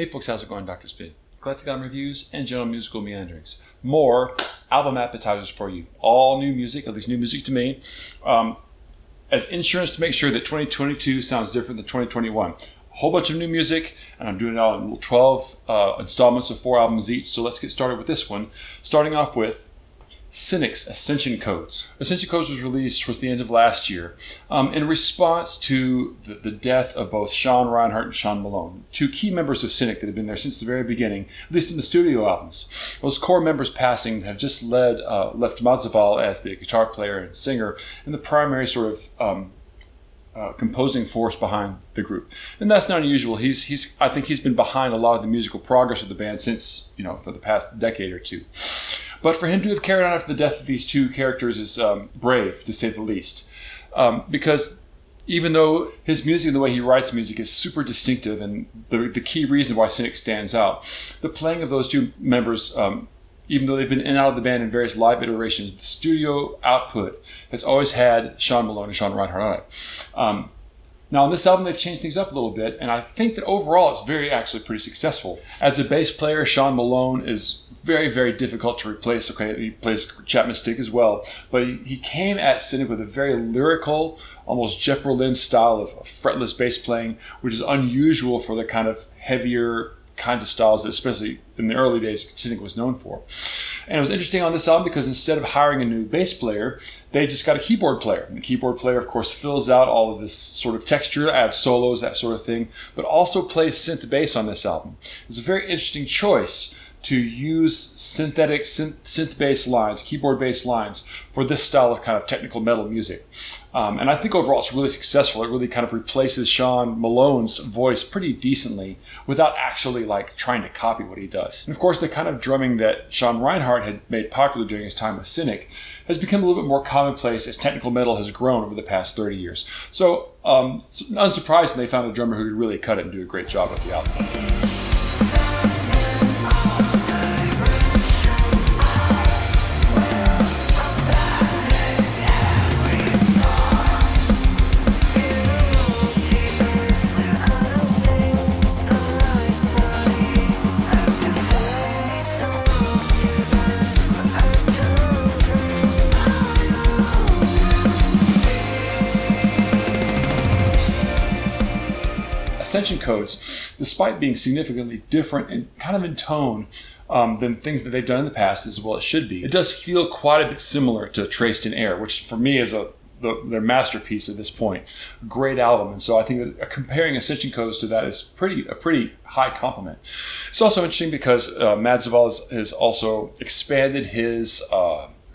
Hey folks, how's it going? Dr. Speed. Eclectic on reviews and general musical meanderings. More album appetizers for you. All new music, at least new music to me, as insurance to make sure that 2022 sounds different than 2021. A whole bunch of new music, and I'm doing it all in 12 installments of 4 albums each. So let's get started with this one. Starting off with Cynic's Ascension Codes. Ascension Codes was released towards the end of last year in response to the death of both Sean Reinhart and Sean Malone, two key members of Cynic that have been there since the very beginning, at least in the studio albums. Those core members passing have just left Madzaval as the guitar player and singer and the primary sort of composing force behind the group. And that's not unusual. I think he's been behind a lot of the musical progress of the band since, for the past decade or two. But for him to have carried on after the death of these two characters is brave, to say the least. Because even though his music and the way he writes music is super distinctive and the key reason why Cynic stands out, the playing of those two members, even though they've been in and out of the band in various live iterations, the studio output has always had Sean Malone and Sean Reinhart on it. Now on this album they've changed things up a little bit, and I think that overall it's actually pretty successful. As a bass player, Sean Malone is very, very difficult to replace. Okay, he plays Chapman stick as well, but he came at Cynic with a very lyrical, almost Jeff Berlin style of fretless bass playing, which is unusual for the kind of heavier kinds of styles that, especially in the early days, Cynic was known for. And it was interesting on this album because instead of hiring a new bass player, they just got a keyboard player. And the keyboard player, of course, fills out all of this sort of texture, adds solos, that sort of thing, but also plays synth bass on this album. It's a very interesting choice to use synthetic synth bass lines, keyboard bass lines for this style of kind of technical metal music. And I think overall it's really successful. It really kind of replaces Sean Malone's voice pretty decently without actually trying to copy what he does. And of course the kind of drumming that Sean Reinhart had made popular during his time with Cynic has become a little bit more commonplace as technical metal has grown over the past 30 years. So unsurprisingly they found a drummer who could really cut it and do a great job with the album. Ascension Codes, despite being significantly different and kind of in tone than things that they've done in the past, as well it should be, it does feel quite a bit similar to Traced in Air, which for me is their masterpiece at this point. Great album, and so I think that comparing Ascension Codes to that is a pretty high compliment. It's also interesting because Madzaval has also expanded his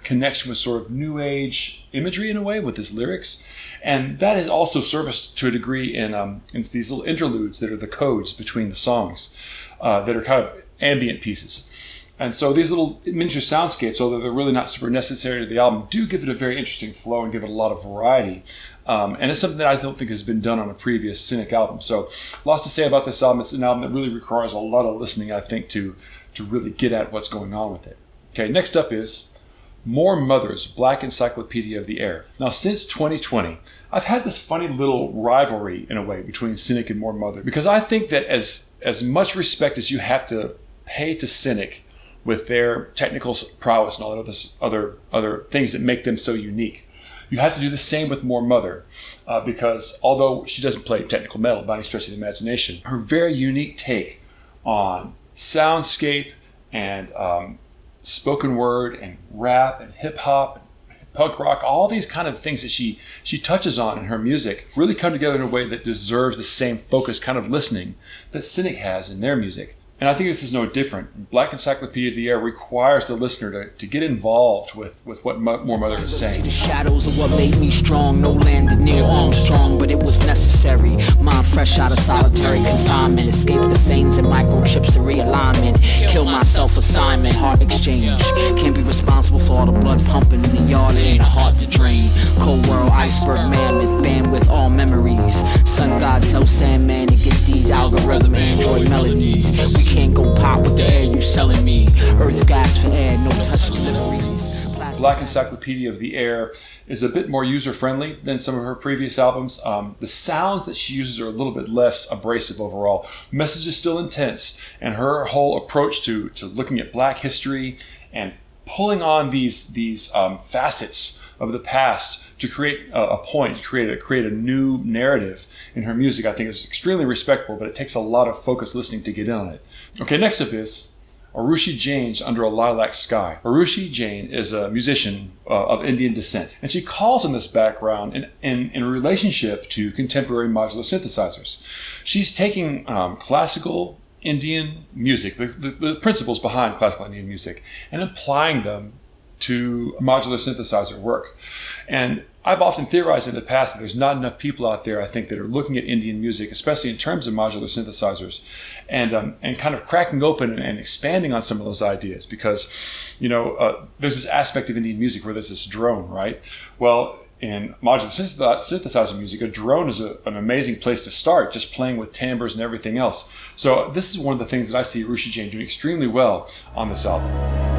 connection with sort of new age imagery in a way with his lyrics, and that has also serviced to a degree in these little interludes that are the codes between the songs that are kind of ambient pieces. And so these little miniature soundscapes, although they're really not super necessary to the album, do give it a very interesting flow and give it a lot of variety. And it's something that I don't think has been done on a previous Cynic album. So lots to say about this album. It's an album that really requires a lot of listening, I think, to really get at what's going on with it. Okay, next up is Moor Mother's Black Encyclopedia of the Air. Now, since 2020, I've had this funny little rivalry, in a way, between Cynic and Moor Mother, because I think that as much respect as you have to pay to Cynic with their technical prowess and all that other things that make them so unique, you have to do the same with Moor Mother, because although she doesn't play technical metal by any stretch of the imagination, her very unique take on soundscape and spoken word and rap and hip hop and punk rock, all these kind of things that she touches on in her music really come together in a way that deserves the same focused kind of listening that Cynic has in their music. And I think this is no different. Black Encyclopedia of the Air requires the listener to get involved with what Moor Mother is saying. The shadows are what made me strong. No landed near Armstrong, but it was necessary. Mind fresh out of solitary confinement. Escape the fangs and microchips of realignment. Kill my self-assignment, heart exchange. Can't be responsible for all the blood pumping in the yard. It ain't hard to drain. Cold world, iceberg, mammoth, bandwidth, all memories. Sun God tells Sandman to get these algorithm android melodies. We can't go pop with the air you selling me. Earth gas for air, no touch deliveries. Black Encyclopedia of the Air is a bit more user-friendly than some of her previous albums. The sounds that she uses are a little bit less abrasive overall. The message is still intense, and her whole approach to looking at Black history and pulling on these facets of the past to create a point, to create a new narrative in her music, I think is extremely respectable, but it takes a lot of focused listening to get in on it. Okay, next up is Arushi Jain's Under a Lilac Sky. Arushi Jain is a musician of Indian descent, and she calls in this background in relationship to contemporary modular synthesizers. She's taking classical Indian music, the principles behind classical Indian music, and applying them to modular synthesizer work. And I've often theorized in the past that there's not enough people out there, I think, that are looking at Indian music, especially in terms of modular synthesizers, and kind of cracking open and expanding on some of those ideas, because, there's this aspect of Indian music where there's this drone, right? Well, in modular synthesizer music, a drone is an amazing place to start, just playing with timbres and everything else. So this is one of the things that I see Arushi Jain doing extremely well on this album.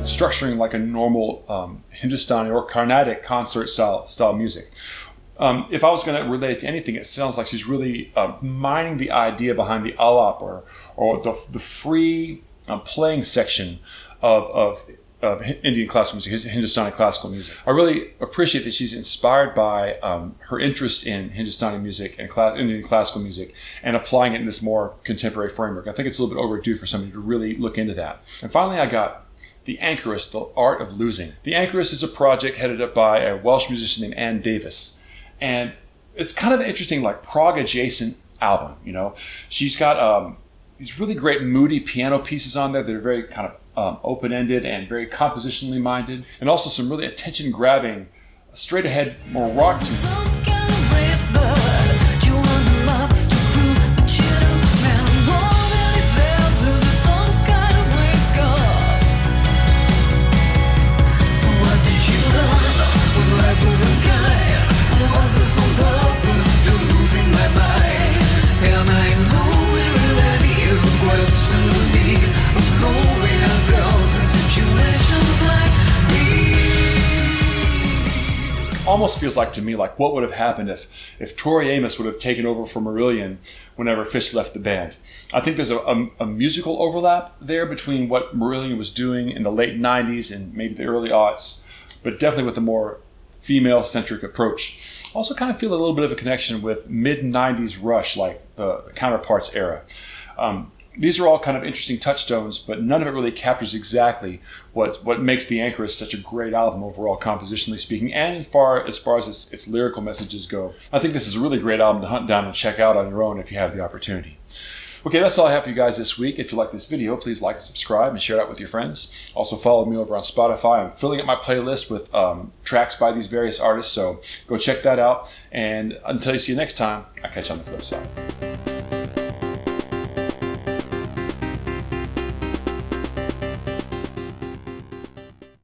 Structuring like a normal Hindustani or Carnatic concert style music. If I was going to relate it to anything, it sounds like she's really mining the idea behind the alap or the free playing section of Indian classical music, Hindustani classical music. I really appreciate that she's inspired by her interest in Hindustani music and Indian classical music and applying it in this more contemporary framework. I think it's a little bit overdue for somebody to really look into that. And finally, I got the Anchoress, The Art of Losing. The Anchoress is a project headed up by a Welsh musician named Anne Davis. And it's kind of an interesting, like, prog-adjacent album, She's got these really great moody piano pieces on there that are very kind of open-ended and very compositionally minded. And also some really attention-grabbing, straight-ahead, more rock tunes. Almost feels like to me like what would have happened if Tori Amos would have taken over for Marillion whenever Fish left the band. I think there's a musical overlap there between what Marillion was doing in the late 90s and maybe the early aughts, but definitely with a more female-centric approach. Also kind of feel a little bit of a connection with mid-90s Rush, like the Counterparts era. These are all kind of interesting touchstones, but none of it really captures exactly what makes The Anchoress such a great album overall, compositionally speaking, and as far as its lyrical messages go. I think this is a really great album to hunt down and check out on your own if you have the opportunity. Okay, that's all I have for you guys this week. If you like this video, please like and subscribe and share it out with your friends. Also follow me over on Spotify. I'm filling up my playlist with tracks by these various artists, so go check that out. And until you see you next time, I'll catch you on the flip side.